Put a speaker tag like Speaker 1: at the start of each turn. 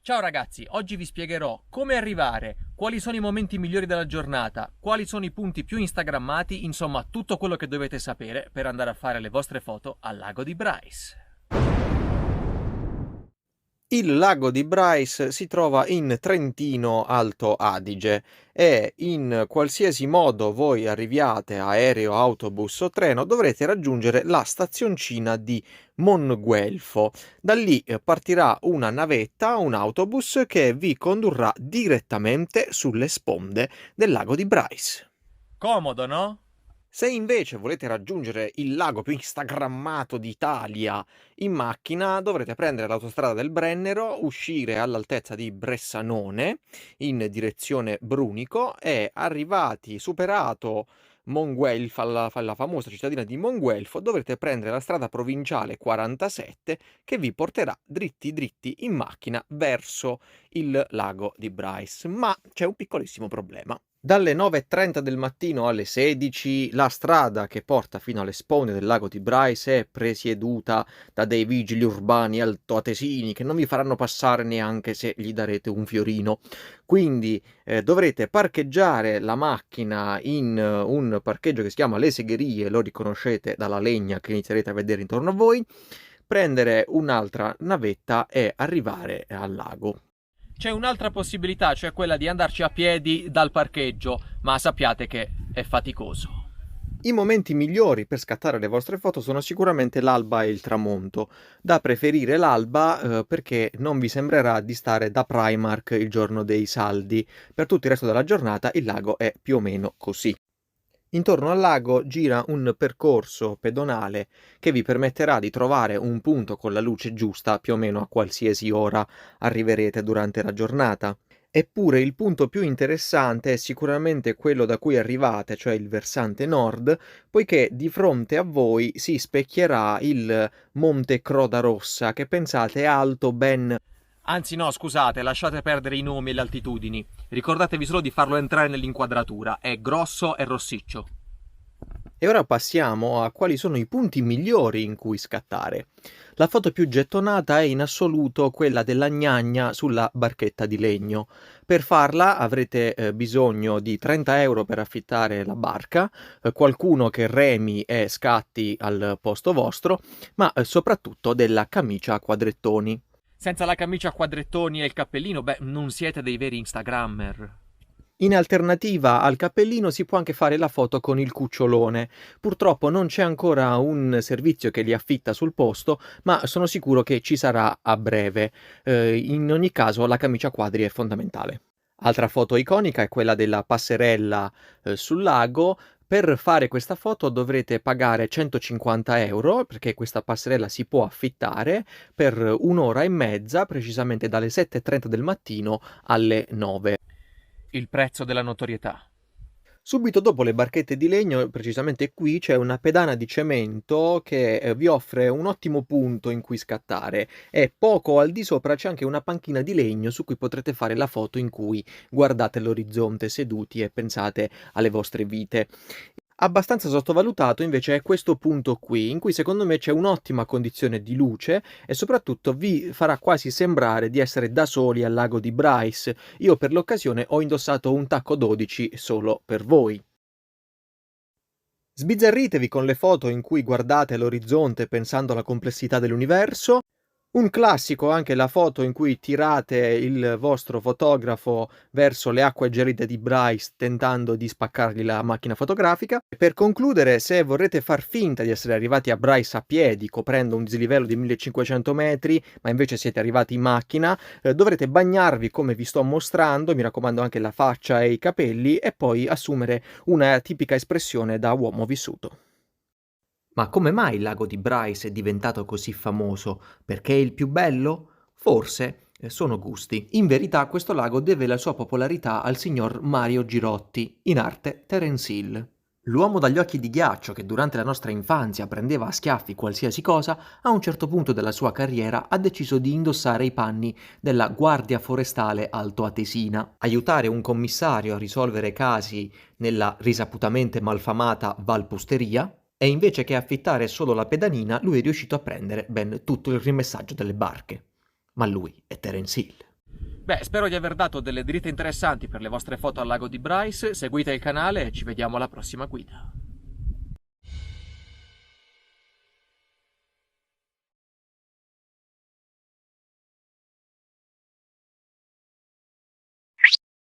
Speaker 1: Ciao ragazzi, oggi vi spiegherò come arrivare, quali sono i momenti migliori della giornata, quali sono i punti più instagrammati, insomma tutto quello che dovete sapere per andare a fare le vostre foto al lago di Bryce.
Speaker 2: Il lago di Bryce si trova in Trentino Alto Adige e in qualsiasi modo voi arriviate, aereo, autobus o treno, dovrete raggiungere la stazioncina di Monguelfo. Da lì partirà una navetta, un autobus che vi condurrà direttamente sulle sponde del lago di Bryce.
Speaker 1: Comodo, no?
Speaker 2: Se invece volete raggiungere il lago più instagrammato d'Italia in macchina, dovrete prendere l'autostrada del Brennero, uscire all'altezza di Bressanone in direzione Brunico e superato Monguelfo, la famosa cittadina di Monguelfo, dovrete prendere la strada provinciale 47 che vi porterà dritti dritti in macchina verso il lago di Bryce. Ma c'è un piccolissimo problema. Dalle 9:30 del mattino alle 16 la strada che porta fino alle sponde del lago di Bryce è presieduta da dei vigili urbani altoatesini che non vi faranno passare neanche se gli darete un fiorino. Quindi dovrete parcheggiare la macchina in un parcheggio che si chiama Le Segherie, lo riconoscete dalla legna che inizierete a vedere intorno a voi, prendere un'altra navetta e arrivare al lago.
Speaker 1: C'è un'altra possibilità, cioè quella di andarci a piedi dal parcheggio, ma sappiate che è faticoso.
Speaker 2: I momenti migliori per scattare le vostre foto sono sicuramente l'alba e il tramonto. Da preferire l'alba perché non vi sembrerà di stare da Primark il giorno dei saldi. Per tutto il resto della giornata il lago è più o meno così. Intorno al lago gira un percorso pedonale che vi permetterà di trovare un punto con la luce giusta più o meno a qualsiasi ora arriverete durante la giornata. Eppure il punto più interessante è sicuramente quello da cui arrivate, cioè il versante nord, poiché di fronte a voi si specchierà il Monte Croda Rossa, che pensate è alto ben.
Speaker 1: Anzi no, scusate, lasciate perdere i nomi e le altitudini. Ricordatevi solo di farlo entrare nell'inquadratura, è grosso e rossiccio.
Speaker 2: E ora passiamo a quali sono i punti migliori in cui scattare. La foto più gettonata è in assoluto quella della gnagna sulla barchetta di legno. Per farla avrete bisogno di 30 euro per affittare la barca, qualcuno che remi e scatti al posto vostro, ma soprattutto della camicia a quadrettoni.
Speaker 1: Senza la camicia a quadrettoni e il cappellino, beh, non siete dei veri instagrammer.
Speaker 2: In alternativa al cappellino si può anche fare la foto con il cucciolone. Purtroppo non c'è ancora un servizio che li affitta sul posto, ma sono sicuro che ci sarà a breve. In ogni caso la camicia a quadri è fondamentale. Altra foto iconica è quella della passerella sul lago. Per fare questa foto dovrete pagare 150 euro perché questa passerella si può affittare per un'ora e mezza, precisamente dalle 7:30 del mattino alle 9.
Speaker 1: Il prezzo della notorietà.
Speaker 2: Subito dopo le barchette di legno, precisamente qui, c'è una pedana di cemento che vi offre un ottimo punto in cui scattare e poco al di sopra c'è anche una panchina di legno su cui potrete fare la foto in cui guardate l'orizzonte seduti e pensate alle vostre vite. Abbastanza sottovalutato invece è questo punto qui, in cui secondo me c'è un'ottima condizione di luce e soprattutto vi farà quasi sembrare di essere da soli al lago di Bryce. Io per l'occasione ho indossato un tacco 12 solo per voi. Sbizzarritevi con le foto in cui guardate l'orizzonte pensando alla complessità dell'universo. Un classico anche la foto in cui tirate il vostro fotografo verso le acque gelide di Bryce tentando di spaccargli la macchina fotografica. Per concludere, se vorrete far finta di essere arrivati a Bryce a piedi, coprendo un dislivello di 1500 metri, ma invece siete arrivati in macchina, dovrete bagnarvi come vi sto mostrando, mi raccomando anche la faccia e i capelli, e poi assumere una tipica espressione da uomo vissuto. Ma come mai il lago di Bryce è diventato così famoso? Perché è il più bello? Forse sono gusti. In verità questo lago deve la sua popolarità al signor Mario Girotti, in arte Terence Hill. L'uomo dagli occhi di ghiaccio che durante la nostra infanzia prendeva a schiaffi qualsiasi cosa, a un certo punto della sua carriera ha deciso di indossare i panni della Guardia Forestale Altoatesina, aiutare un commissario a risolvere casi nella risaputamente malfamata Valpusteria, e invece che affittare solo la pedanina, lui è riuscito a prendere ben tutto il rimessaggio delle barche. Ma lui è Terence Hill.
Speaker 1: Beh, spero di aver dato delle dritte interessanti per le vostre foto al lago di Bryce, seguite il canale e ci vediamo alla prossima guida.